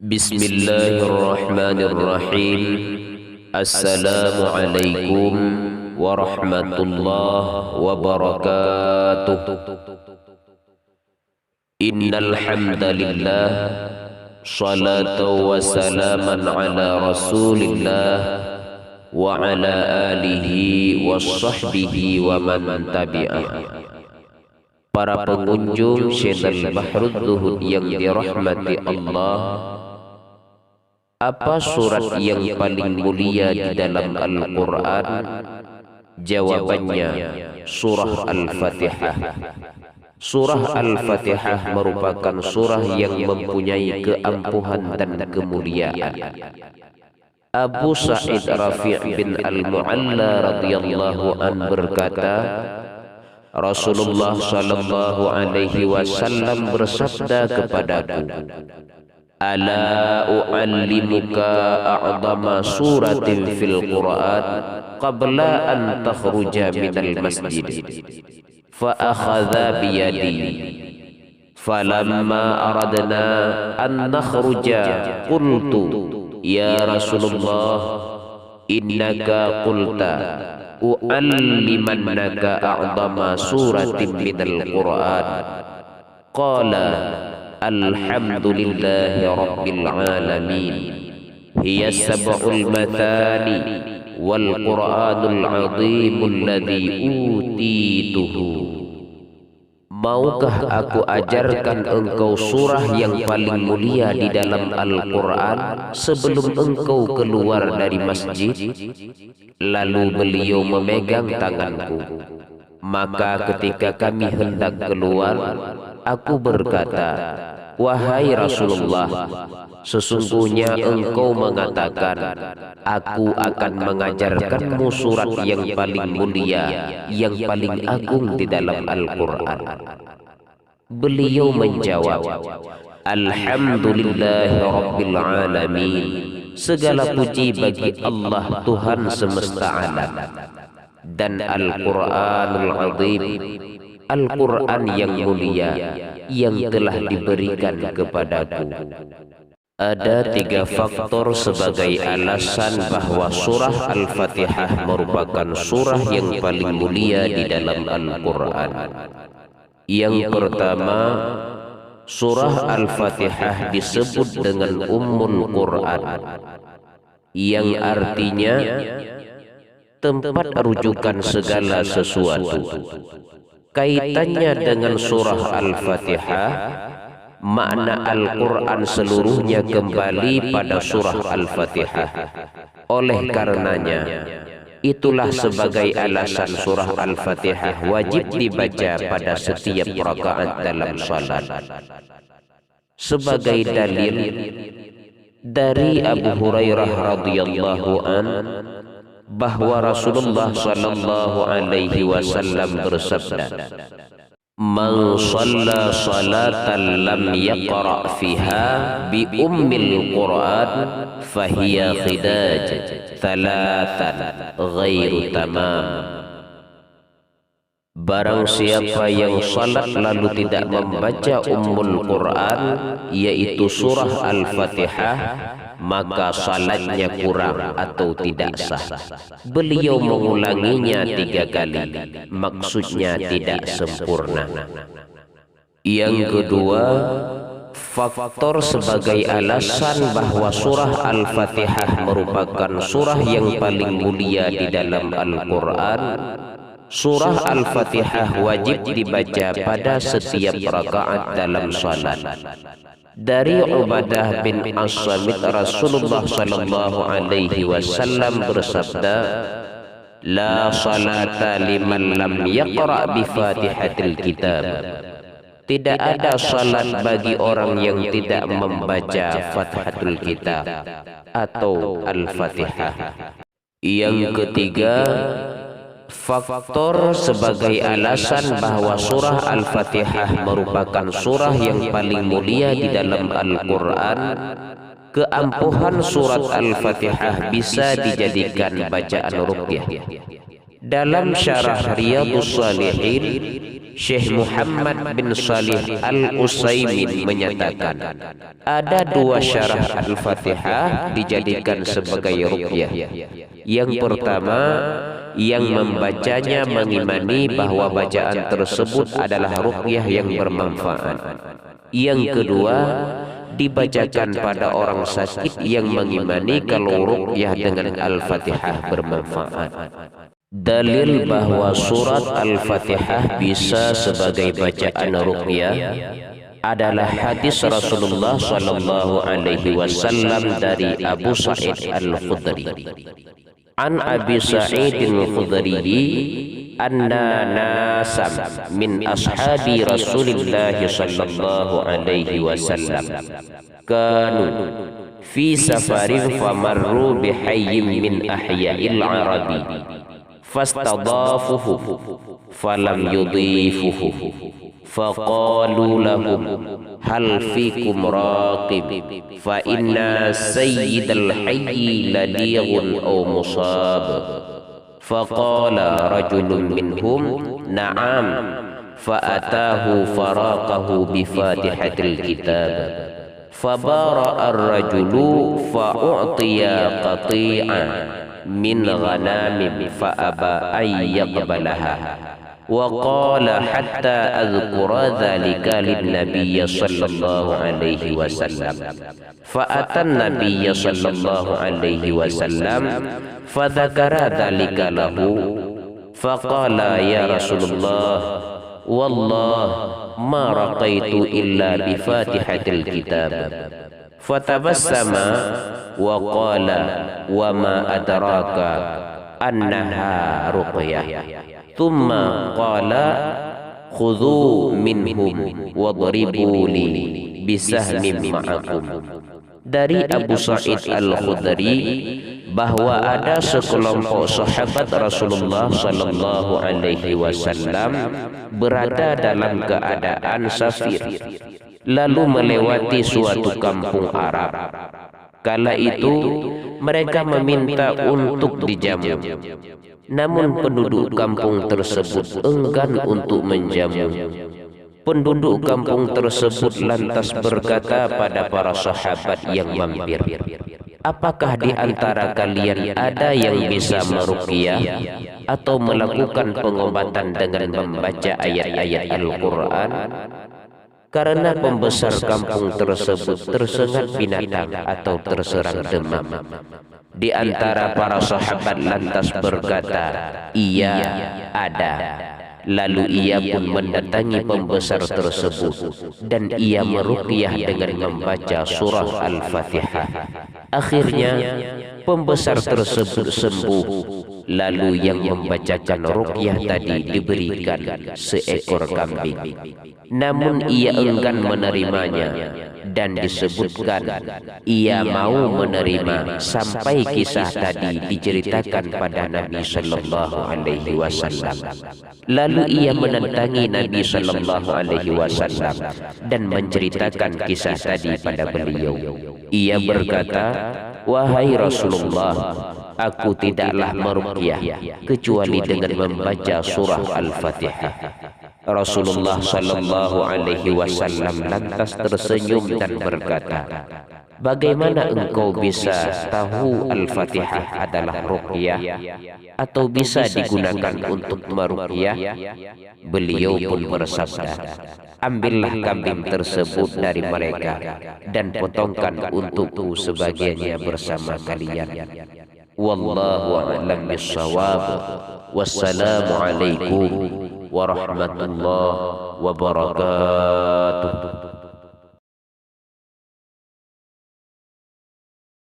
Bismillahirrahmanirrahim. Assalamualaikum warahmatullahi wabarakatuh. Innal hamdalillah, salatu wa salaman ala rasulillah wa ala alihi wa sahbihi wa man tabi'ah. Para pengunjung channel Bahrul Zuhud yang dirahmati Allah, apa surat yang paling mulia di dalam Al-Quran? Jawabannya surah Al-Fatihah. Surah Al-Fatihah merupakan surah yang mempunyai keampuhan dan kemuliaan. Abu Sa'id Rafi' bin Al-Mu'alla radhiyallahu an berkata, Rasulullah sallallahu alaihi wasallam bersabda kepadaku, Ala u'allimuka a'zama suratin fil Qur'an qabla an takhruja minal masjid. Fa akhadha biyadi. Falamma aradna an nakhruja qultu ya Rasulullah innaka qulta u'allimannaka a'zama suratin minal Qur'an. Qala alhamdulillahi rabbil alamin. Hiya sab'ul mathani wal Qur'anul 'azimul ladzi utituhu. Maukah aku ajarkan engkau surah yang paling mulia di dalam Al-Quran sebelum engkau keluar dari masjid? Lalu beliau memegang tanganku. Maka ketika kami hendak keluar, aku berkata, wahai Rasulullah, sesungguhnya engkau mengatakan, aku akan mengajarkanmu surat yang paling mulia, yang paling agung di dalam Al-Quran. Beliau menjawab, Alhamdulillahi Rabbil Alamin. Segala puji bagi Allah Tuhan semesta alam. Dan Al-Quranul Azim, Al-Quran yang mulia, yang telah diberikan kepadaku. Ada 3 faktor sebagai alasan bahwa surah Al-Fatihah merupakan surah yang paling mulia di dalam Al-Quran. Yang pertama, surah Al-Fatihah disebut dengan Ummul Quran, yang artinya tempat rujukan segala sesuatu. Kaitannya dengan surah Al-Fatihah, makna Al-Quran seluruhnya kembali pada surah Al-Fatihah. Oleh karenanya, itulah sebagai alasan surah Al-Fatihah wajib dibaca pada setiap rakaat dalam salat. Sebagai dalil dari Abu Hurairah radhiyallahu an bahwa Rasulullah sallallahu alaihi wasallam bersabda, Man shalla salatan lam yaqra' fiha bi ummil Qur'an fahiya khidaj thalathan ghairu tamam. Barang siapa yang salat lalu tidak membaca Ummul Quran, yaitu surah Al-Fatihah, maka salatnya kurang atau tidak sah. Beliau mengulanginya 3 kali, maksudnya tidak sempurna. Yang kedua, faktor sebagai alasan bahwa surah Al-Fatihah merupakan surah yang paling mulia di dalam Al-Quran. Surah Al-Fatihah wajib dibaca pada setiap rakaat dalam salat. Dari Ubadah bin As-Samit, Rasulullah sallallahu alaihi wasallam bersabda, La salata liman lam yaqra' bi Fatihatil Kitab. Tidak ada salat bagi orang yang tidak membaca Fatihatul Kitab atau Al-Fatihah. Yang ketiga, faktor sebagai alasan bahwa surah Al-Fatihah merupakan surah yang paling mulia di dalam Al-Quran. Keampuhan surat Al-Fatihah bisa dijadikan bacaan ruqyah. Dalam syarah Riyadhus Shalihin, Syekh Muhammad bin Shalih Al-Utsaimin menyatakan, ada dua syarah Al-Fatihah dijadikan sebagai ruqyah. Yang pertama, yang membacanya mengimani bahwa bacaan tersebut adalah ruqyah yang bermanfaat. Yang kedua, dibacakan pada orang sakit yang mengimani kalau ruqyah dengan Al-Fatihah bermanfaat. Dalil bahwa surat Al-Fatihah bisa sebagai bacaan ruqyah adalah hadis Rasulullah sallallahu alaihi wasallam dari Abu Sa'id Al-Khudri. An Abi Sa'id Al-Khudri anna nasam min ashabi Rasulillah sallallahu alaihi wasallam kanu fi safarin famarru bihayyin min ahya'il arabi fastadafuhu falam yudhifuhu faqalu lahum hal fikum raqib fa inna sayyidal hayyi ladighun aw musab faqala rajulun minhum na'am fa'atahu faraqahu bifatihatil kitab fabara'a ar-rajulu fa'u'tiya qati'an min ghanamin fa'aba ay yaqbalaha wa qala hatta adhkura dhalika lin-nabiy sallallahu alaihi wasallam fa'atan nabiy sallallahu alaihi wasallam fadhakara dhalika lahu faqala ya Rasulullah wallah ma raqaitu illa bi fatihatil kitab fatabassama wa qala wa ma adraka annaha ruqyah thumma qala khudhu minhum wadribu li bisahmin ma'akum. Dari Abu Sa'id Al-Khudri bahwa ada sekelompok sahabat Rasulullah sallallahu alaihi wasallam berada dalam keadaan safir lalu melewati suatu kampung Arab. Kala itu mereka meminta untuk dijamu. Namun penduduk kampung tersebut enggan untuk menjamu. Penduduk kampung tersebut lantas berkata pada para sahabat yang mampir, apakah di antara kalian ada yang bisa meruqyah atau melakukan pengobatan dengan membaca ayat-ayat Al-Quran? Karena pembesar kampung tersebut tersengat binatang atau terserang demam. Di antara para sahabat lantas berkata, iya, ada. Lalu ia pun mendatangi pembesar tersebut dan ia meruqyah dengan membaca surah Al-Fatihah. Akhirnya pembesar tersebut sembuh. Lalu yang membacakan ruqyah tadi diberikan seekor kambing. Namun ia enggan menerimanya dan disebutkan ia mau menerima sampai kisah tadi diceritakan pada Nabi sallallahu alaihi wasallam. Lalu ia menentangi Nabi sallallahu alaihi wasallam dan menceritakan kisah tadi pada beliau. Ia berkata, wahai Rasulullah, aku tidaklah meruqyah kecuali dengan membaca surah Al-Fatihah. Rasulullah sallallahu alaihi wasallam lantas tersenyum dan berkata, bagaimana engkau bisa tahu Al-Fatihah adalah ruqyah atau bisa digunakan untuk meruqyah? Beliau pun bersabda, ambillah kambing tersebut dari mereka dan potongkan untukku sebagiannya bersama kalian. Wallahu a'lam bissawab. Wassalamu alaikum warahmatullahi wabarakatuh.